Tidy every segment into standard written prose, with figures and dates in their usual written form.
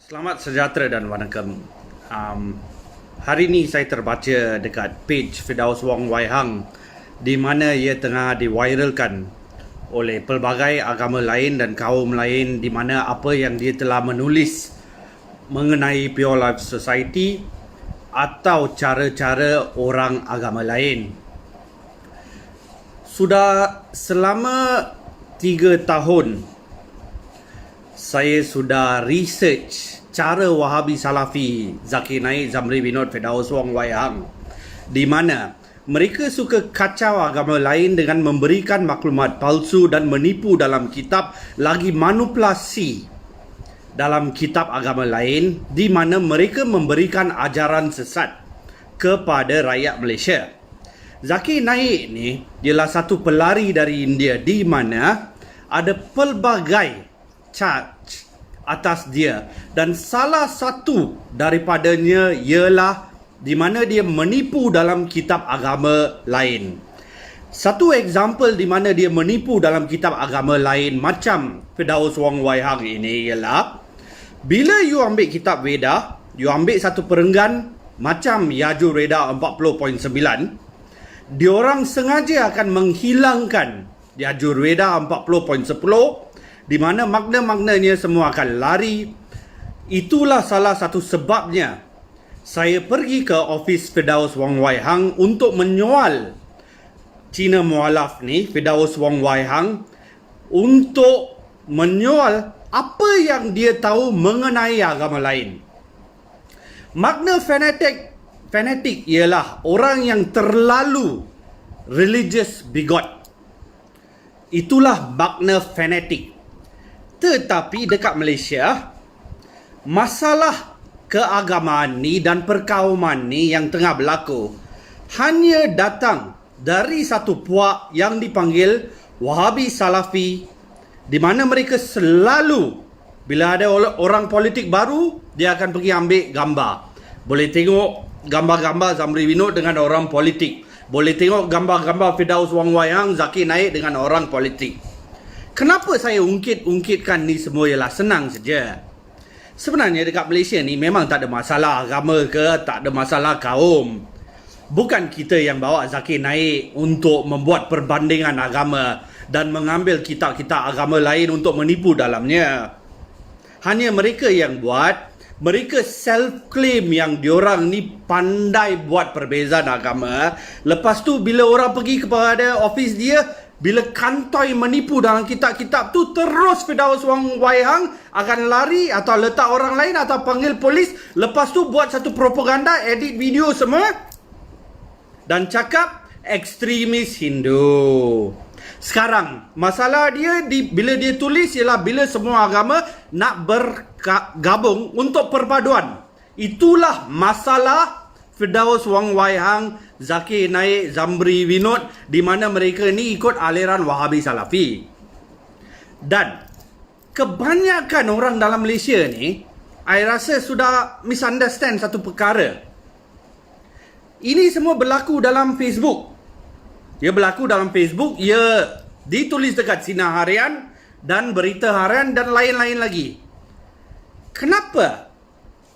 Selamat sejahtera dan wanakkam. Hari ini saya terbaca dekat page Firdaus Wong Wai Hang di mana ia tengah diviralkan oleh pelbagai agama lain dan kaum lain, di mana apa yang dia telah menulis mengenai Pure Life Society atau cara-cara orang agama lain. Sudah selama 3 tahun saya sudah research cara Wahabi Salafi Zakir Naik, Zamri Vinod, Firdaus Wong Wai Hang, di mana mereka suka kacau agama lain dengan memberikan maklumat palsu dan menipu dalam kitab, lagi manipulasi dalam kitab agama lain, di mana mereka memberikan ajaran sesat kepada rakyat Malaysia. Zakir Naik ni ialah satu pelari dari India, di mana ada pelbagai charge atas dia, dan salah satu daripadanya ialah di mana dia menipu dalam kitab agama lain. Satu example di mana dia menipu dalam kitab agama lain macam Firdaus Wong Wai Hang ini ialah bila you ambil kitab Veda, you ambil satu perenggan macam Yajur Veda 40.9, diorang sengaja akan menghilangkan Yajur Veda 40.10, di mana makna-maknanya semua akan lari. Itulah salah satu sebabnya saya pergi ke ofis Firdaus Wong Wai Hang untuk menyoal Cina Mualaf ni, Firdaus Wong Wai Hang, untuk menyoal apa yang dia tahu mengenai agama lain. Makna fanatik ialah orang yang terlalu religious bigot. Itulah makna fanatik. Tetapi dekat Malaysia, masalah keagamaan ni dan perkauman ni yang tengah berlaku hanya datang dari satu puak yang dipanggil Wahabi Salafi, di mana mereka selalu bila ada orang politik baru, dia akan pergi ambil gambar. Boleh tengok gambar-gambar Zamri Vinod dengan orang politik, boleh tengok gambar-gambar Firdaus Wong Wai Hang, Zakir Naik dengan orang politik. Kenapa saya ungkitkan ni semua ialah senang saja. Sebenarnya dekat Malaysia ni memang tak ada masalah agama ke, tak ada masalah kaum. Bukan kita yang bawa Zakir Naik untuk membuat perbandingan agama dan mengambil kitab-kitab agama lain untuk menipu dalamnya. Hanya mereka yang buat, mereka self-claim yang diorang ni pandai buat perbezaan agama. Lepas tu bila orang pergi kepada office dia, bila kantoi menipu dalam kitab-kitab tu, terus Firdaus Wong Wai Hang akan lari atau letak orang lain atau panggil polis. Lepas tu buat satu propaganda, edit video semua dan cakap ekstremis Hindu. Sekarang masalah dia bila dia tulis ialah bila semua agama nak bergabung untuk perpaduan. Itulah masalah Firdaus Wong Wai Hang, Zakir Naik, Zamri Vinod, di mana mereka ni ikut aliran Wahabi Salafi. Dan kebanyakan orang dalam Malaysia ni, I rasa sudah misunderstand satu perkara. Ini semua berlaku dalam Facebook. Ia berlaku dalam Facebook, ia ditulis dekat Sinar Harian dan Berita Harian dan lain-lain lagi. Kenapa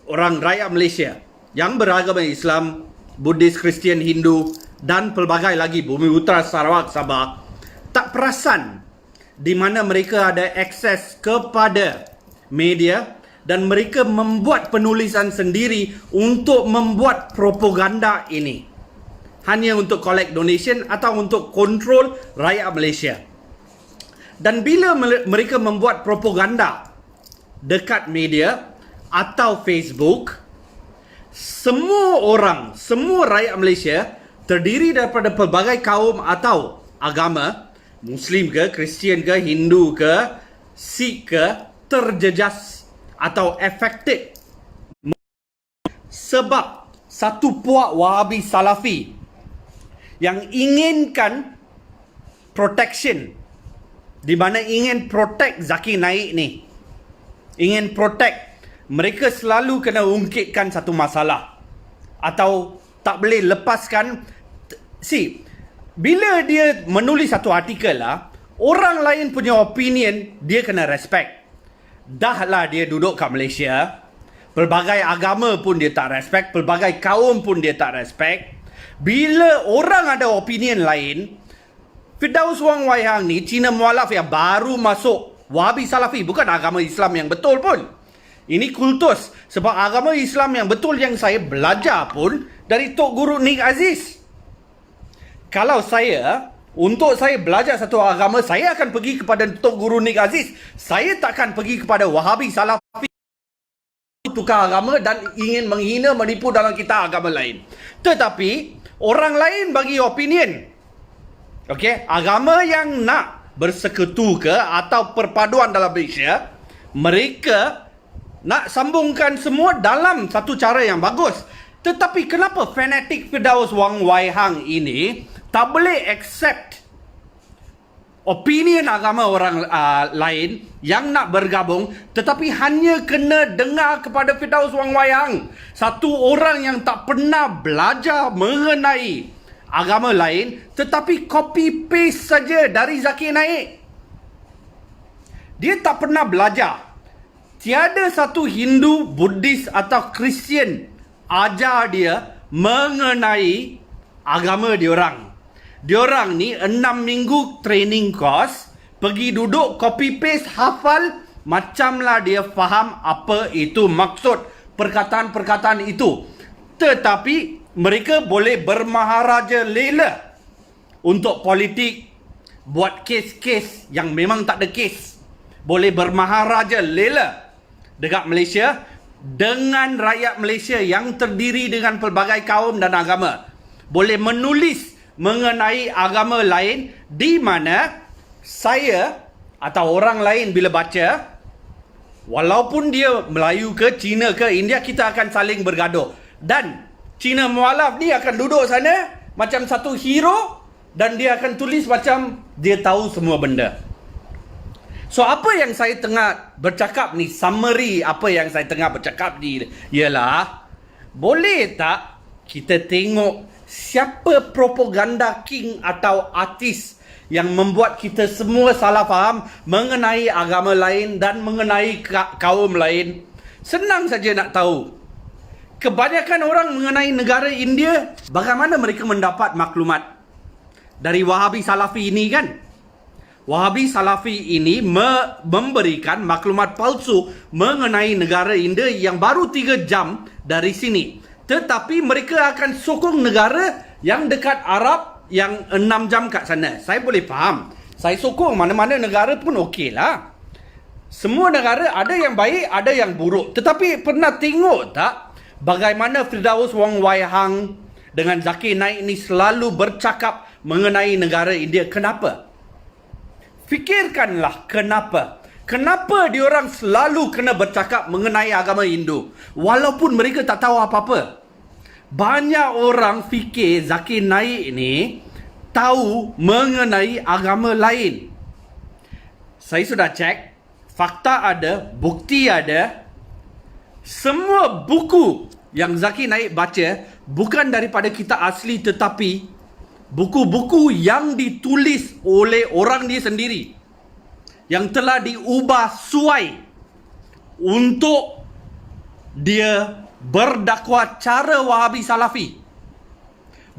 orang rakyat Malaysia yang beragama Islam, Buddhis, Kristian, Hindu dan pelbagai lagi, Bumi Utara, Sarawak, Sabah, tak perasan di mana mereka ada akses kepada media dan mereka membuat penulisan sendiri untuk membuat propaganda ini, hanya untuk collect donation atau untuk kontrol rakyat Malaysia. Dan bila mereka membuat propaganda dekat media atau Facebook, semua orang, semua rakyat Malaysia terdiri daripada pelbagai kaum atau agama, Muslim ke, Kristian ke, Hindu ke, Sikh ke, terjejas atau affected sebab satu puak Wahabi Salafi yang inginkan protection, di mana ingin protect Zakir Naik ni, ingin protect. Mereka selalu kena ungkitkan satu masalah atau tak boleh lepaskan. Bila dia menulis satu artikel lah, orang lain punya opinion dia kena respect. Dah lah dia duduk kat Malaysia, Pelbagai agama pun dia tak respect, pelbagai kaum pun dia tak respect. Bila orang ada opinion lain, Firdaus Wong Wai Hang ni Cina mualaf yang baru masuk Wahabi Salafi, bukan agama Islam yang betul pun. Ini kultus. Sebab agama Islam yang betul yang saya belajar pun dari Tok Guru Nik Aziz. Kalau untuk saya belajar satu agama, saya akan pergi kepada Tok Guru Nik Aziz. Saya takkan pergi kepada Wahabi Salafi, tukar agama dan ingin menghina, menipu dalam kitab agama lain. Tetapi orang lain bagi opinion, okey, agama yang nak bersekutu ke atau perpaduan dalam Malaysia, mereka nak sambungkan semua dalam satu cara yang bagus. Tetapi kenapa fanatik Firdaus Wong Wai Hang ini tak boleh accept opinion agama orang lain yang nak bergabung, tetapi hanya kena dengar kepada Firdaus Wong Wai Hang, satu orang yang tak pernah belajar mengenai agama lain, tetapi copy paste saja dari Zakir Naik. Dia tak pernah belajar. Tiada satu Hindu, Buddhis atau Kristian ajar dia mengenai agama diorang. Diorang ni 6 minggu training course, pergi duduk copy paste hafal, macamlah dia faham apa itu maksud perkataan-perkataan itu. Tetapi mereka boleh bermaharaja lela untuk politik, buat kes-kes yang memang tak ada kes. Boleh bermaharaja lela dekat Malaysia dengan rakyat Malaysia yang terdiri dengan pelbagai kaum dan agama. Boleh menulis mengenai agama lain, di mana saya atau orang lain bila baca, walaupun dia Melayu ke, Cina ke, India, kita akan saling bergaduh. Dan Cina mualaf ni akan duduk sana macam satu hero dan dia akan tulis macam dia tahu semua benda. So apa yang saya tengah bercakap ni, summary apa yang saya tengah bercakap ni ialah, boleh tak kita tengok siapa propaganda king atau artis yang membuat kita semua salah faham mengenai agama lain dan mengenai kaum lain. Senang saja nak tahu. Kebanyakan orang mengenai negara India, bagaimana mereka mendapat maklumat? Dari Wahabi Salafi ini kan? Wahabi Salafi ini memberikan maklumat palsu mengenai negara India yang baru 3 jam dari sini. Tetapi mereka akan sokong negara yang dekat Arab yang 6 jam kat sana. Saya boleh faham. Saya sokong mana-mana negara pun okey lah. Semua negara ada yang baik, ada yang buruk. Tetapi pernah tengok tak bagaimana Firdaus Wong Wai Hang dengan Zakir Naik ni selalu bercakap mengenai negara India? Kenapa? Fikirkanlah kenapa. Kenapa diorang selalu kena bercakap mengenai agama Hindu walaupun mereka tak tahu apa-apa? Banyak orang fikir Zakir Naik ni tahu mengenai agama lain. Saya sudah cek, fakta ada, bukti ada. Semua buku yang Zakir Naik baca bukan daripada kitab asli, tetapi buku-buku yang ditulis oleh orang dia sendiri, yang telah diubah suai untuk dia berdakwah cara Wahabi Salafi,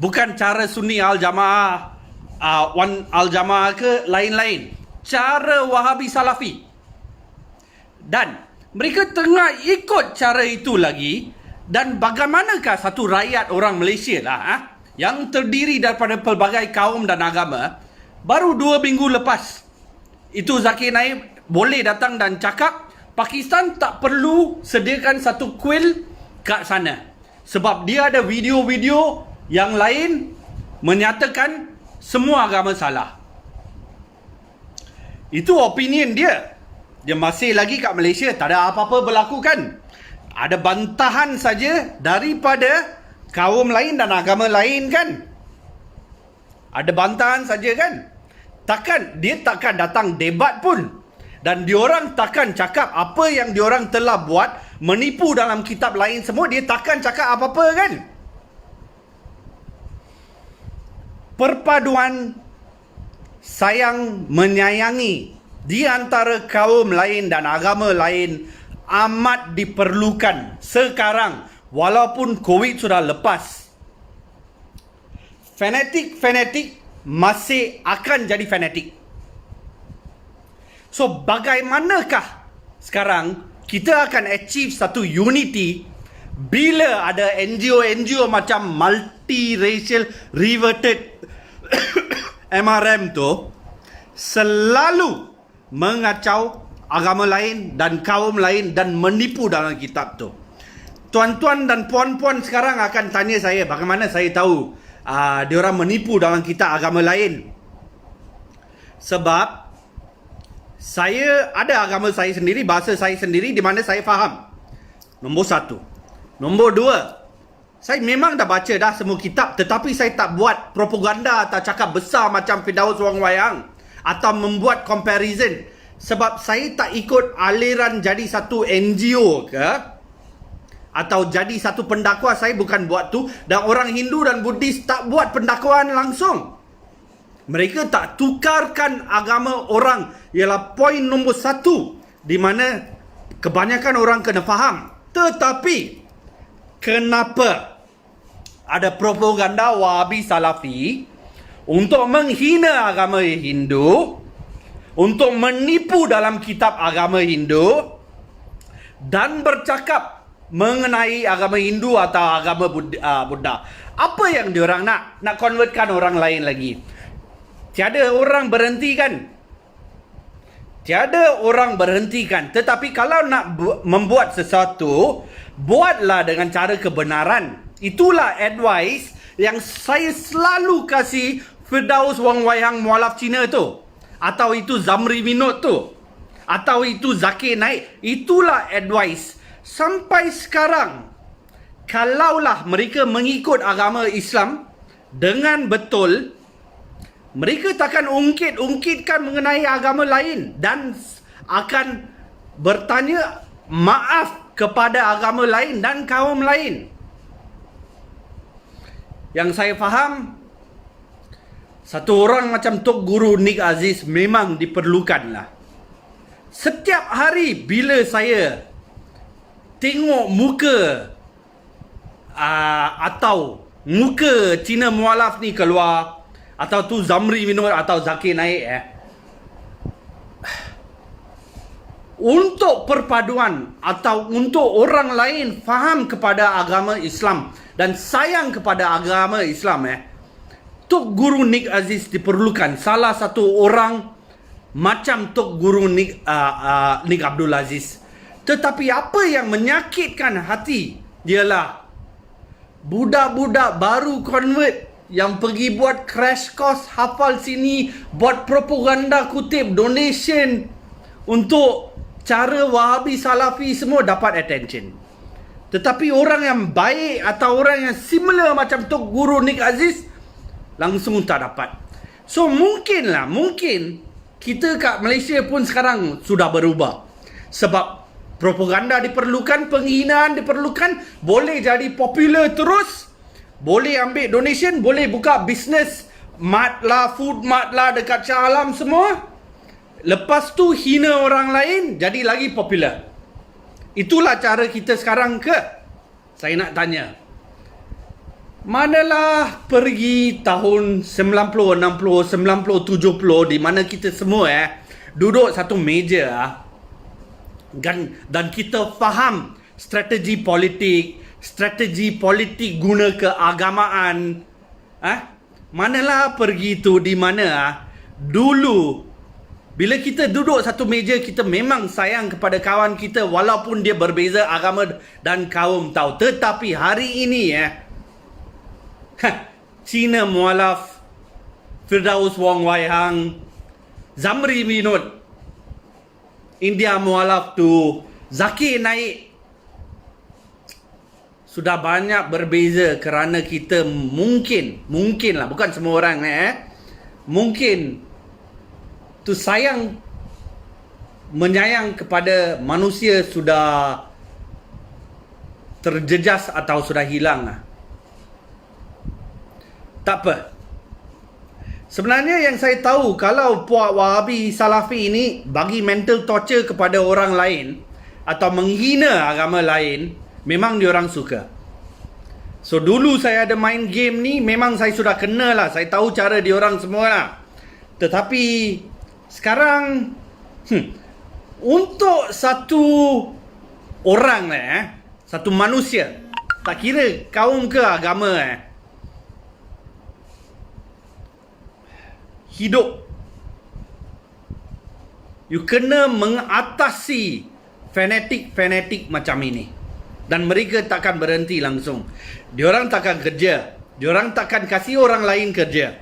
bukan cara Sunni Al-Jamaah, Wan Al-Jamaah ke lain-lain. Cara Wahabi Salafi. Dan mereka tengah ikut cara itu lagi. Dan bagaimanakah satu rakyat orang Malaysia lah, yang terdiri daripada pelbagai kaum dan agama, baru 2 minggu lepas itu Zakir Naik boleh datang dan cakap Pakistan tak perlu sediakan satu kuil kat sana sebab dia ada video-video yang lain menyatakan semua agama salah. Itu opinion dia. Dia masih lagi kat Malaysia, tak ada apa-apa berlaku kan. Ada bantahan saja daripada kaum lain dan agama lain kan. Ada bantahan saja kan. Dia takkan datang debat pun. Dan diorang takkan cakap apa yang diorang telah buat, menipu dalam kitab lain semua. Dia takkan cakap apa-apa kan. Perpaduan sayang menyayangi di antara kaum lain dan agama lain amat diperlukan sekarang walaupun COVID sudah lepas. Fanatik masih akan jadi fanatik. So bagaimanakah sekarang kita akan achieve satu unity bila ada NGO macam multiracial reverted MRM tu selalu mengacau agama lain dan kaum lain dan menipu dalam kitab tu. Tuan-tuan dan puan-puan sekarang akan tanya saya bagaimana saya tahu diorang menipu dalam kitab agama lain. Sebab saya ada agama saya sendiri, bahasa saya sendiri di mana saya faham. Nombor satu. Nombor dua, saya memang dah baca dah semua kitab, tetapi saya tak buat propaganda atau cakap besar macam Firdaus Wong Wai Hang atau membuat comparison. Sebab saya tak ikut aliran jadi satu NGO ke atau jadi satu pendakwa. Saya bukan buat tu. Dan orang Hindu dan Buddhis tak buat pendakwaan langsung. Mereka tak tukarkan agama orang. Ialah poin nombor satu di mana kebanyakan orang kena faham. Tetapi kenapa ada propaganda Wahabi Salafi untuk menghina agama Hindu, untuk menipu dalam kitab agama Hindu dan bercakap mengenai agama Hindu atau agama Buddha. Apa yang diorang nak? Nak convertkan orang lain lagi. Tiada orang berhentikan. Tiada orang berhentikan. Tetapi kalau nak membuat sesuatu, buatlah dengan cara kebenaran. Itulah advice yang saya selalu kasih Firdaus Wong Wai Hang mualaf Cina tu. Atau itu Zamri Vinod tu. Atau itu Zakir Naik. Itulah advice. Sampai sekarang, kalaulah mereka mengikut agama Islam dengan betul, mereka takkan ungkit-ungkitkan mengenai agama lain dan akan bertanya maaf kepada agama lain dan kaum lain. Yang saya faham, satu orang macam Tok Guru Nik Aziz memang diperlukanlah. Setiap hari bila saya tengok muka atau muka Cina mualaf ni keluar, atau tu Zamri Vinod atau Zakir Naik, untuk perpaduan atau untuk orang lain faham kepada agama Islam dan sayang kepada agama Islam, Tok Guru Nik Aziz diperlukan. Salah satu orang macam Tok Guru Nik Abdul Aziz. Tetapi apa yang menyakitkan hati ialah budak-budak baru convert yang pergi buat crash course hafal sini, buat propaganda, kutip donation untuk cara Wahabi Salafi, semua dapat attention. Tetapi orang yang baik atau orang yang similar macam Tok Guru Nik Aziz langsung tak dapat. So mungkin kita kat Malaysia pun sekarang sudah berubah. Sebab propaganda diperlukan, penghinaan diperlukan, boleh jadi popular terus, boleh ambil donation, boleh buka bisnes mat lah, food mart lah dekat Shah Alam semua. Lepas tu hina orang lain, jadi lagi popular. Itulah cara kita sekarang ke? Saya nak tanya. Manalah pergi tahun 90, 60, 90, 70 di mana kita semua duduk satu meja dan kita faham strategi politik guna keagamaan. Manalah pergi tu di mana dulu bila kita duduk satu meja, kita memang sayang kepada kawan kita walaupun dia berbeza agama dan kaum tahu. Tetapi hari ini Cina mualaf, Firdaus Wong Wai Hang, Zamri Vinod, India mualaf tu, Zakir Naik, sudah banyak berbeza kerana kita mungkin lah, bukan semua orang mungkin tu menyayang kepada manusia sudah terjejas atau sudah hilang lah. Tak apa. Sebenarnya yang saya tahu, kalau puak Wahabi Salafi ini bagi mental torture kepada orang lain, atau menghina agama lain, memang diorang suka. So dulu saya ada main game ni, memang saya sudah kenal lah, saya tahu cara diorang semua lah. Tetapi sekarang untuk satu orang lah, satu manusia, tak kira kaum ke agama, hidup, you kena mengatasi fanatik-fanatik macam ini. Dan mereka takkan berhenti langsung. Diorang takkan kerja. Diorang takkan kasih orang lain kerja.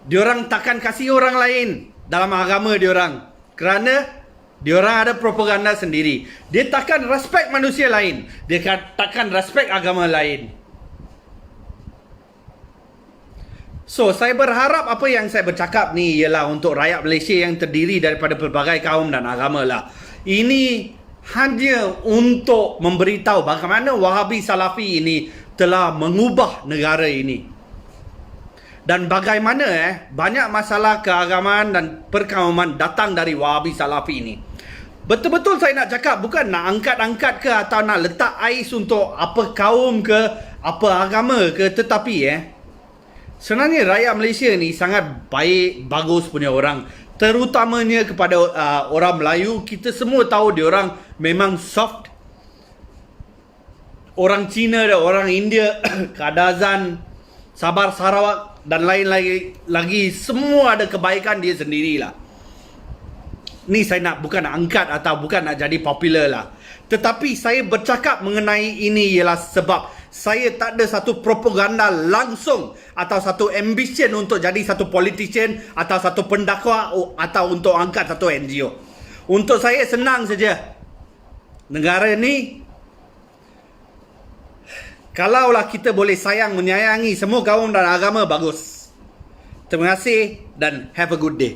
Diorang takkan kasih orang lain dalam agama diorang. Kerana diorang ada propaganda sendiri. Dia takkan respect manusia lain. Dia takkan respect agama lain. So, saya berharap apa yang saya bercakap ni ialah untuk rakyat Malaysia yang terdiri daripada pelbagai kaum dan agama lah. Ini hanya untuk memberitahu bagaimana Wahabi Salafi ini telah mengubah negara ini. Dan bagaimana banyak masalah keagamaan dan perkauman datang dari Wahabi Salafi ini. Betul-betul saya nak cakap, bukan nak angkat-angkat ke atau nak letak ais untuk apa kaum ke, apa agama ke, tetapi sebenarnya rakyat Malaysia ni sangat baik, bagus punya orang. Terutamanya kepada orang Melayu, kita semua tahu diorang memang soft. Orang Cina dan orang India, Kadazan, Sabah Sarawak dan lain-lain lagi, semua ada kebaikan dia sendirilah. Ni saya nak bukan nak angkat atau bukan nak jadi popular lah. Tetapi saya bercakap mengenai ini ialah sebab saya tak ada satu propaganda langsung atau satu ambition untuk jadi satu politician atau satu pendakwa atau untuk angkat satu NGO. Untuk saya senang saja. Negara ni, kalaulah kita boleh sayang menyayangi semua kaum dan agama, bagus. Terima kasih dan have a good day.